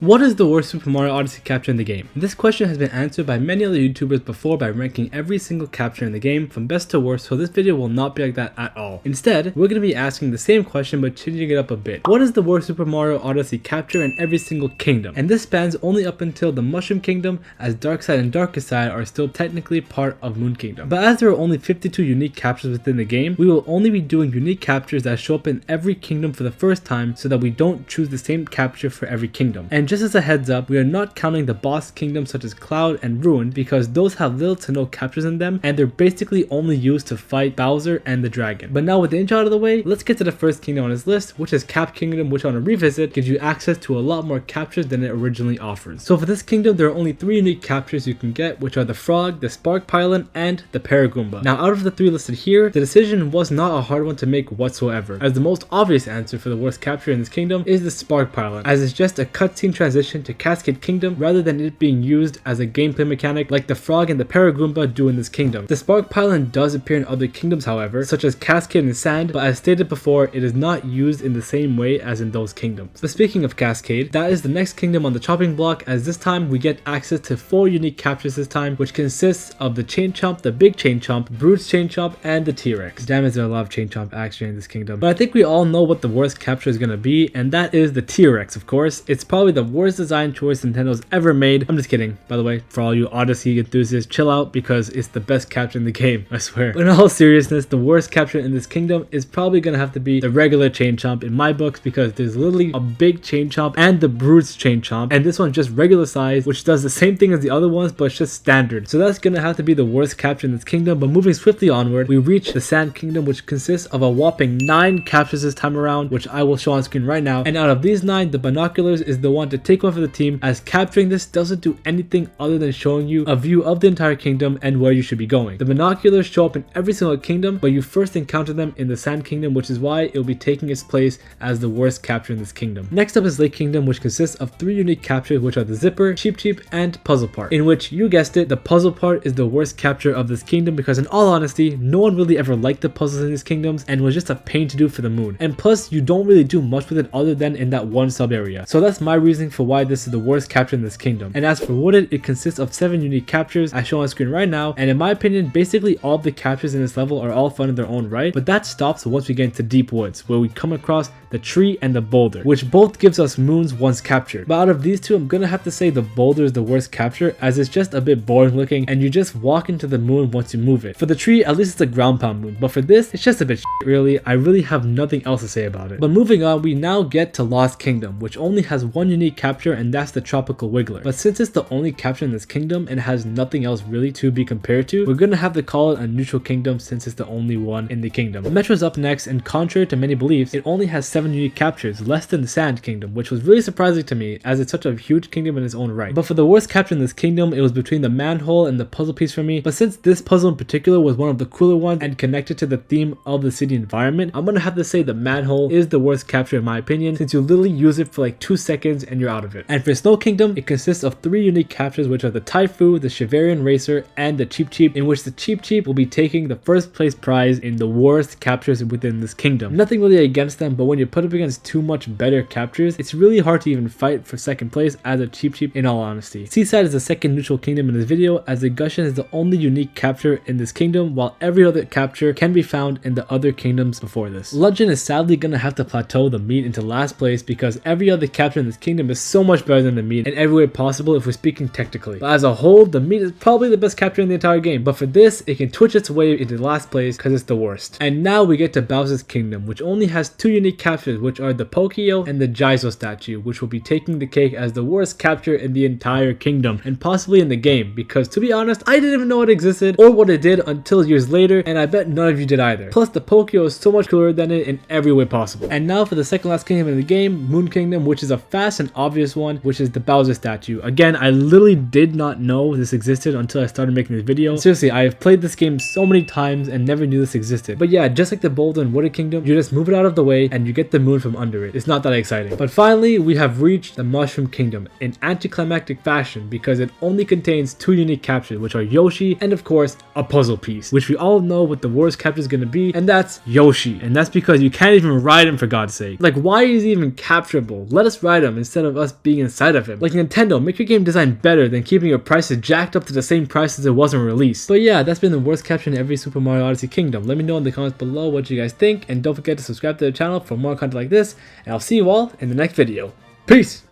What is the worst Super Mario Odyssey capture in the game? This question has been answered by many other YouTubers before by ranking every single capture in the game from best to worst, so this video will not be like that at all. Instead, we're going to be asking the same question but changing it up a bit. What is the worst Super Mario Odyssey capture in every single kingdom? And this spans only up until the Mushroom Kingdom, as Dark Side and Darkest Side are still technically part of Moon Kingdom. But as there are only 52 unique captures within the game, we will only be doing unique captures that show up in every kingdom for the first time so that we don't choose the same capture for every kingdom. And just as a heads up, we are not counting the boss kingdoms such as Cloud and Ruin because those have little to no captures in them and they're basically only used to fight Bowser and the dragon. But now with the intro out of the way, let's get to the first kingdom on this list, which is Cap Kingdom, which on a revisit gives you access to a lot more captures than it originally offers. So for this kingdom, there are only 3 unique captures you can get, which are the Frog, the Spark Pylon, and the Paragoomba. Now out of the 3 listed here, the decision was not a hard one to make whatsoever, as the most obvious answer for the worst capture in this kingdom is the Spark Pylon, as it's just a cutscene transition to Cascade Kingdom rather than it being used as a gameplay mechanic like the Frog and the Paragoomba do in this kingdom. The Spark Pylon does appear in other kingdoms however, such as Cascade and Sand, but as stated before, it is not used in the same way as in those kingdoms. But speaking of Cascade, that is the next kingdom on the chopping block, as this time we get access to 4 unique captures this time, which consists of the Chain Chomp, the Big Chain Chomp, Brute's Chain Chomp, and the T-Rex. Damn, is there a lot of Chain Chomp action in this kingdom. But I think we all know what the worst capture is gonna be, and that is the T-Rex, of course. It's probably the worst design choice Nintendo's ever made. I'm just kidding, by the way. For all you Odyssey enthusiasts, chill out because it's the best capture in the game, I swear. But in all seriousness, the worst capture in this kingdom is probably gonna have to be the regular Chain Chomp in my books, because there's literally a big Chain Chomp and the Brute's Chain Chomp, and this one's just regular size, which does the same thing as the other ones, but it's just standard. So that's gonna have to be the worst capture in this kingdom. But moving swiftly onward, we reach the Sand Kingdom, which consists of a whopping 9 captures this time around, which I will show on screen right now. And out of these 9, the Binoculars is the one to take one for the team, as capturing this doesn't do anything other than showing you a view of the entire kingdom and where you should be going. The Binoculars show up in every single kingdom, but you first encounter them in the Sand Kingdom, which is why it will be taking its place as the worst capture in this kingdom. Next up is Lake Kingdom, which consists of 3 unique captures, which are the Zipper, Cheep Cheep, and Puzzle Part, in which, you guessed it, the Puzzle Part is the worst capture of this kingdom because in all honesty, no one really ever liked the puzzles in these kingdoms and was just a pain to do for the moon. And plus, you don't really do much with it other than in that one sub area. So that's my reasoning for why this is the worst capture in this kingdom. And as for Wooded, it consists of 7 unique captures as shown on screen right now, and in my opinion, basically all of the captures in this level are all fun in their own right, but that stops once we get into Deep Woods, where we come across the tree and the boulder, which both gives us moons once captured. But out of these 2, I'm gonna have to say the boulder is the worst capture, as it's just a bit boring looking and you just walk into the moon once you move it. For the tree, at least it's a ground pound moon, but for this, it's just a bit really. I really have nothing else to say about it. But moving on, we now get to Lost Kingdom, which only has 1 unique capture, and that's the Tropical Wiggler. But since it's the only capture in this kingdom and has nothing else really to be compared to, we're gonna have to call it a neutral kingdom since it's the only one in the kingdom. Metro's up next, and contrary to many beliefs, it only has 7 unique captures, less than the Sand Kingdom, which was really surprising to me as it's such a huge kingdom in its own right. But for the worst capture in this kingdom, it was between the manhole and the puzzle piece for me. But since this puzzle in particular was one of the cooler ones and connected to the theme of the city environment, I'm gonna have to say the manhole is the worst capture in my opinion, since you literally use it for like 2 seconds and you're out of it. And for Snow Kingdom, it consists of 3 unique captures, which are the Typhoo, the Shivarian Racer, and the Cheep Cheep, in which the Cheep Cheep will be taking the first place prize in the worst captures within this kingdom. Nothing really against them, but when you put up against 2 much better captures, it's really hard to even fight for second place as a Cheep Cheep in all honesty. Seaside is the second neutral kingdom in this video, as the Gushen is the only unique capture in this kingdom, while every other capture can be found in the other kingdoms before this. Ludgen is sadly gonna have to plateau the meat into last place because every other capture in this kingdom is so much better than the meat in every way possible if we're speaking technically. But as a whole, the meat is probably the best capture in the entire game, but for this, it can twitch its way into last place because it's the worst. And now we get to Bowser's Kingdom, which only has 2 unique captures, which are the Pokio and the Jaizo statue, which will be taking the cake as the worst capture in the entire kingdom and possibly in the game, because to be honest, I didn't even know it existed or what it did until years later, and I bet none of you did either. Plus the Pokio is so much cooler than it in every way possible. And now for the second last kingdom in the game, Moon Kingdom, which is a fast and obvious one, which is the Bowser statue. Again, I literally did not know this existed until I started making this video. Seriously, I have played this game so many times and never knew this existed. But yeah, just like the Boulder and Wooded Kingdom, you just move it out of the way and you get the moon from under it. It's not that exciting. But finally, we have reached the Mushroom Kingdom in anticlimactic fashion because it only contains 2 unique captures, which are Yoshi and of course a puzzle piece, which we all know what the worst capture is going to be, and that's Yoshi. And that's because you can't even ride him, for God's sake. Like, why is he even capturable? Let us ride him instead of of us being inside of him. Like Nintendo, make your game design better than keeping your prices jacked up to the same price as it wasn't released. But yeah, that's been the worst capture in every Super Mario Odyssey Kingdom. Let me know in the comments below what you guys think, and don't forget to subscribe to the channel for more content like this, and I'll see you all in the next video. Peace!